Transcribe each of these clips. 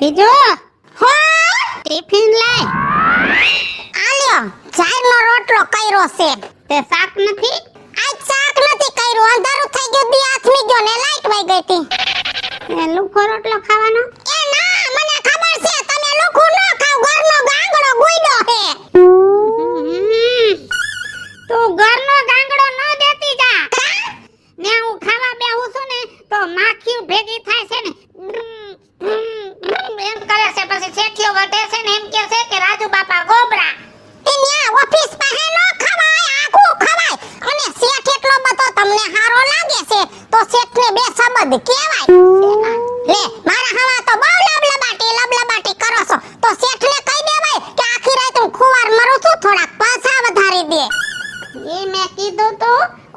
બીજો ટિફિન લાય. આલ્યો ચારનો રોટલો કર્યો છે. તે શાક નથી? આજ શાક નથી કર્યું, અંધારું થઈ ગયું, દી આથમી ગયો ને લાઈટ વઈ ગઈ હતી. એ લુખો રોટલો ખાવાનો? એ ના, મને ખબર છે તમે લુખું ન ખાવ, ઘરનો ગાંગડો ગુઈડો હે. તું ઘરનો ગાંગડો ન દેતી જા. ને હું ખાવા બેહું છું ને તો માખીઓ ભેગી થાય છે ને એમ કરે છે, પછી શેઠિયો વધે છે ને એમ કહે છે કે રાજુ બાપા ગોબરા. તે ન્યા ઓફિસ પાસે ન ખવાય, આખું ખવાય. અને શેઠ એટલો બધો તમને હારો લાગે છે તો શેઠને બે શબ્દ કહેવાય. લે મારા હવા તો બહુ લબલબાટી કરો છો, તો શેઠને કહી દેવાય કે આખી રાત હું ખુવાર મરું છું, થોડાક પૈસા વધારી દે. એ મેં કીધું તો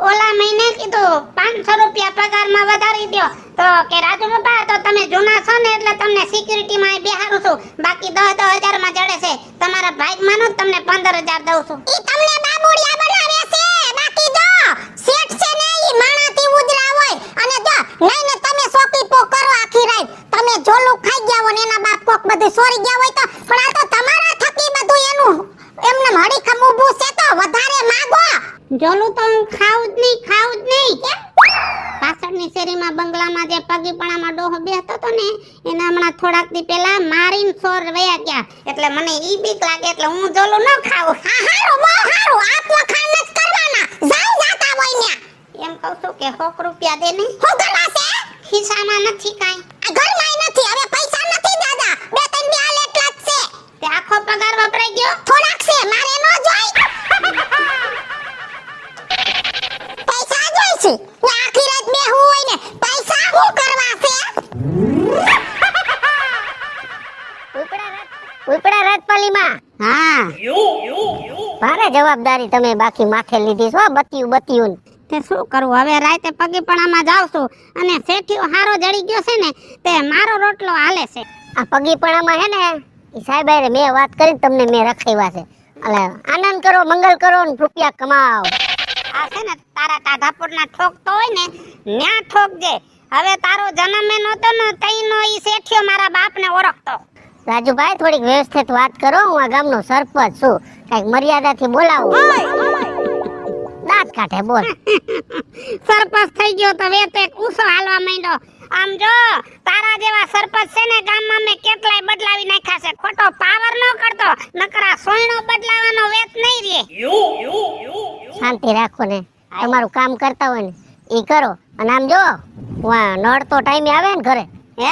ઓલા મહિને કીધું 500 રૂપિયા પગારમાં વધારી દો, તો કે રાજુ બાપા તો તમે જૂના છો ને એટલે તમને સિક્યુરિટી માં બેહારું છું, બાકી 10,000 માં જડે છે. તમારા ભાઈ માનો તમને 15,000 દઉં છું. ઈ તમને બાબુડિયા બનાવે છે, બાકી જો શેઠ છે ને ઈ માણાથી ઉજરા હોય. અને જો નહીં ને તમે સોપી પો કરો આખી રાત, તમે જોલું ખાઈ ગયા હોય ને એના બાપ કોક બધું સોરી ગયા હોય તો, પણ આ તો તમારા થકી બધું એનું એમને હડીખમ ઊભું છે, તો વધારે માંગો. જોલું તો હું ખાવું જ નહીં. કેમ? પાછળની શેરીમાં બંગલામાં જે પગીપણામાં ડોહો બેસતો તો ને એને હમણાં થોડાક દી પહેલા મારીને સોર વયા ગયા, એટલે મને ઈ બીક લાગે, એટલે હું જોલું ન ખાવું. હારું બહુ હારું, આપ વખાણ ન કરવાના, જાવ જાતા હોય ન્યા. એમ કહું છું કે 100 રૂપિયા દે ને. હું કરવા છે? ખિસ્સામાં નથી કાંઈ. આ ઘરમાંય નથી, હવે પૈસા નથી દાદા, 2-3 દી હાલ એટલા જ છે. તે આખો પગાર વપરાઈ ગયો? થોડાક છે, મારે ન જોઈ. પૈસા જોઈ છે ને આખી રાત બેહું હોય ને પૈસા શું કરવા છે? ઉપડા રાજપાલીમાં હા. ભારે જવાબદારી તમે બાકી માથે લીધી છો, બતિયું. તે શું કરવું હવે, રાતે પગીપણામાં જાવ છું અને શેઠિયો હારો જડી ગયો છે ને તે મારો રોટલો હાલે છે. આ પગીપણામાં હે ને ઈ સાહેબ હારે મેં વાત કરી, તમને મેં રખાવ્યા છે. અલે આનંદ કરો, મંગલ કરો ને રૂપિયા કમાઓ. આ છે ને તારા ટાઢાપુરના ઠોકતો હોય ને ન્યા ઠોકજે. હવે તારો જન્મ એ નહોતો ને તઈનો ઈ શેઠિયો મારા બાપને ઓળખતો. રાજુભાઈ થોડીક વ્યવસ્થિત વાત કરો, હું આ ગામનો સરપંચ છું, કઈક મર્યાદાથી બોલાવો. દાંત કાઢે બોલ. સરપંચ થઈ ગયો તો વેત એક ઊંસો હાલવા માંડ્યો. આમ જો તારા જેવા સરપંચ છે ને ગામમાં મેં કેટલાય બદલાવી નાખ્યા છે, ખોટો પાવર ન કરતો, નકરા સોયણો બદલાવાનો વેત નહીં રે. શાંતિ રાખો ને, તમારું કામ કરતા હોય ને ઈ કરો. અને આમ જો નળ તો ટાઈમે આવે ને ઘરે? હે?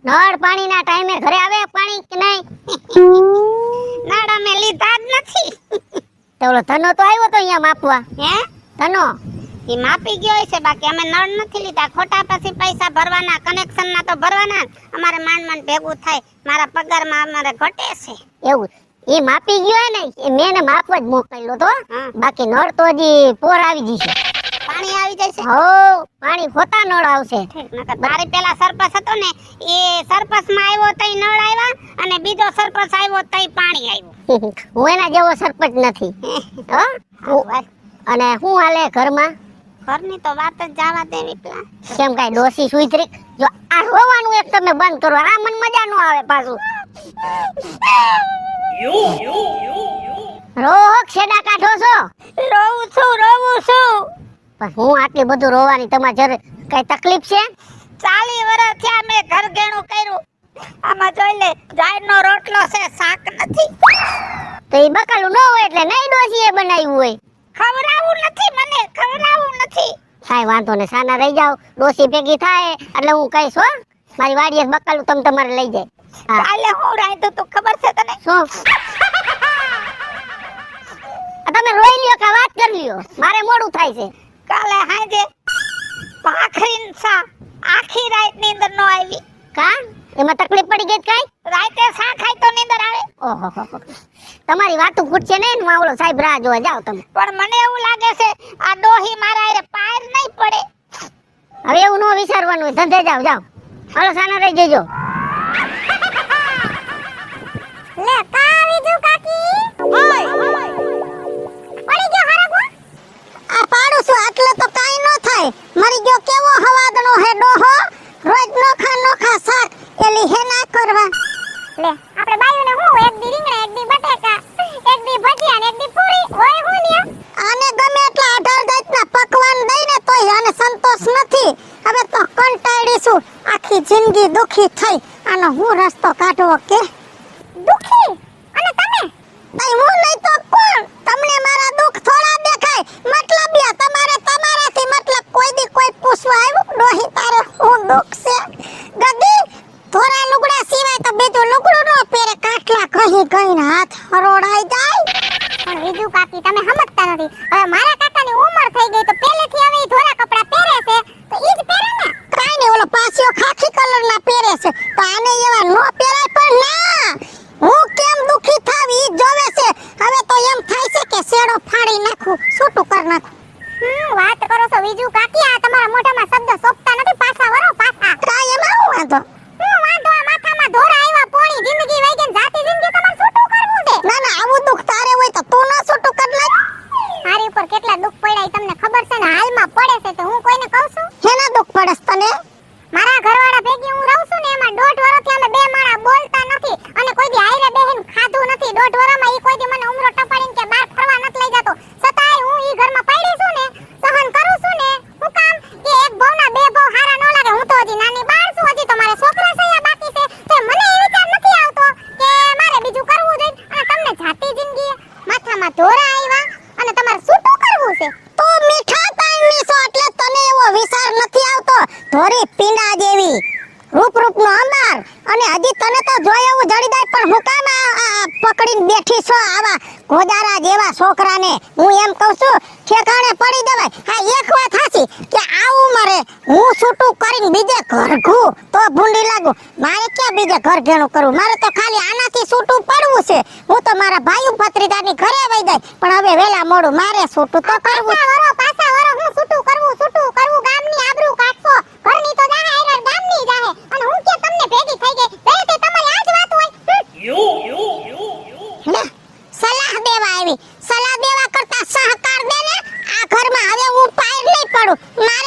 નળ પાણીના ટાઈમે ઘરે આવે પાણી કે નહીં? નળ અમે લીધા જ નથી. તો ઓલો ધનો તો આવ્યો તો અહીંયા માપવા. હે? ધનો ઈ માપી ગયો છે, બાકી અમે નળ નથી લીધા. ખોટા પછી પૈસા ભરવાના, કનેક્શન ના તો ભરવાના. અમારે માંડ ભેગું થાય, મારા પગારમાં અમારે ઘટે છે. એવું ઈ માપી ગયો ને, મેં ને માપવા જ મોકલ્યો તો. હા. બાકી નળ તો હજી પોર આવી જશે. પાણી આવી જાય છે? હો, પાણી હોતા નળ આવશે. મારી પેલા સરપંચ હતો ને એ સરપંચ માં આવ્યો તઈ નળ આવ્યા, અને બીજો સરપંચ આવ્યો તઈ પાણી આવ્યું. હું એના જેવો સરપંચ નથી. અને હું હાલે ઘરમાં? ઘરની તો વાત જ જવા દેવી પેલા. કેમ કાઈ ડોસી સુઈત્રી? જો આ રોવાનું એક તમે બંધ કરો, આ મન મજા નો આવે પાછું. રોહ છેડા કાઢો છો? રોવું છું. પણ હું આટલી બધું રોવાની તમારે જરે કઈ તકલીફ છે? 40 વર્ષ થયા મેં ઘર ગેણું કર્યું. આમાં જોઈ લે, જાયનો રોટલો છે, શાક નથી. તો ઈ બકાલું ન હોય એટલે નહીં ડોસીએ બનાવ્યું હોય. ખવડાવું નથી. કાઈ વાંધો ને, સાના રહી જાવ, ડોસી ભેગી થાય એટલે હું કહીશ હો. મારી વાડીએ બકાલું તમારે લઈ જાય. હા. કાલે હું રાંધું તું ખબર છે તને? શું? તમે રોઈ લ્યો કે વાત કરી લ્યો, મારે મોડું થાય છે. કાલે હાજે ભાખરીન સા આખી રાત નીંદર નો આવી. કા એમાં તકલીફ પડી ગઈ કઈ? રાતે સા ખાય તો નીંદર આવે. ઓહો, તમારી વાતું ખૂટશે ને, એમાં ઓલો સાહેબ રાહ જોવા જાવ તમે. પણ મને એવું લાગે છે આ ડોહી મારા હારે પાર નહીં પડે. હવે એવું ન વિચારવાનું, ધંધે જાવ. હાલો સાના રહી જજો. લે કાવી જો કાકી. ઓય પડી ગયો હરગો. આ પાડું છું એટલે તો કાઈ ન થાય. મરી ગયો કેવો હવાદણો હે ડોહો, રોજ નોખા શાક એલી હે ના કરવા. લે આપણે બાયુને હું એક દી રીંગણા એક દી બટેકા એક દી ભજીયા ને એક દી પૂરી હોય હું ને આને ગમે એટલા 18 જાતના પકવાન દઈને તોય આને સંતોષ નથી હવે તો કંટાળીશું આખી જિંદગી દુખી થઈ આનો હું રસ્તો કાઢવો કે દુખી અને તમે ભાઈ હું નહીં તો કોણ તમને મારા દુખ થોડા દેખાય મતલબિયા તમારે તમારાથી મતલબ કોઈ દી કોઈ પૂછવા આવ્યું ડોહી તારે હું દુખ છે ગદી થોડા લુગડા સિવાય તો બીજું લુગડું ન પહેરે કાટલા કહી ગઈને હાથ હરોડાઈ જાય પણ બીજું કાકી તમે સમજતા નથી હવે મારા કાકાની ઉંમર થઈ ગઈ તો પહેલેથી હવે ઈ ધોરા કપડા પહેરે છે તો ઈ જ પહેરે ને કાઈ નહીં ઓલો પાસિયો ખાખી કલરના પહેરે છે તો આને એવા નો પહેરાય પણ ના હું કેમ દુખી થાવ ઈ જોવે છે હવે તો એમ થાય છે કે શેડો ફાડી નાખું છૂટું કર નાખું વાત કરો છો બીજું કાકી આ તમારા મોઢામાં શબ્દ સોપતા નથી પાછા વરો પાછા કાઈ એમાં હું વાંધો હું વાંધો આ માથામાં ધોરા આવ્યા પોણી જિંદગી વઈ ગઈ જાતી જિંદગી તમારે છૂટું કરવું છે ના ના આવું દુખ તારે હોય તો તું ના છૂટું કર નાખ મારી ઉપર કેટલા દુખ પડ્યા તમને ખબર છે ને હાલમાં પડે છે તો હું કોઈને કહું છું હેના દુખ પડે તને મારા ઘરવાળા ભેગી હું રહું છું ને એમાં 1.5 વર્ષથી અમે બે માણા બોલતા નથી અને કોઈ દી હાઈરે બેહીન ખાધું નથી 1.5 વર્ષમાં ઈ કોઈ દી મને ઉમરો ટપાડીને કે બહાર ફરવા નથી લઈ જતો છતાંય હું ઈ ઘરમાં પડી છું ને સહન કરું છું ને હું કામ કે એક ભવના બે ભવ હારા ન લાગે હું તો હજી નાની બાળ છું હજી તો મારે છોકરા સૈયા બાકી છે તો મને એ વિચાર નથી આવતો કે મારે બીજું કરવું જોઈએ અને તમને જાતી જિંદગી માથામાં ધોરા આવ્યા અને તમારે છૂટું કરવું છે તો મીઠા પાણીની છો એટલે તને એવો વિચાર નથી આવતો ધોરી પીંડા જેવી રૂપ નો અંબાર અને હજી તને તો જોય એવું જડીદાર પણ હું કામ પકડીને બેઠી છો આવા ગોદારા જેવા છોકરાને હું એમ કહું છું ઠેકાણે પડી જવાય હા એક વાત હાચી કે આવું મરે હું છૂટું કરીને બીજે ઘર ઘું તો ભૂંડી લાગુ મારે ક્યાં બીજે ઘર ઘેણું કરવું મારે તો ખાલી આનાથી છૂટું પડવું છે હું તો મારા ભાઈ ભત્રીજાની ઘરે વઈ જાય પણ હવે વેલા મોડું મારે છૂટું તો કરવું પાછા વરો હું છૂટું કરવું ગામની આબરૂ કાઢશો ઘરની તો જાહે આયર ગામની જાહે અને હું કે તમને ભેગી થઈ ગઈ બે તે તમારી આજ વાત હોય લે સલાહ દેવા કરતા સહકાર દે ને આ ઘરમાં હવે હું પાર નહીં પડું મારે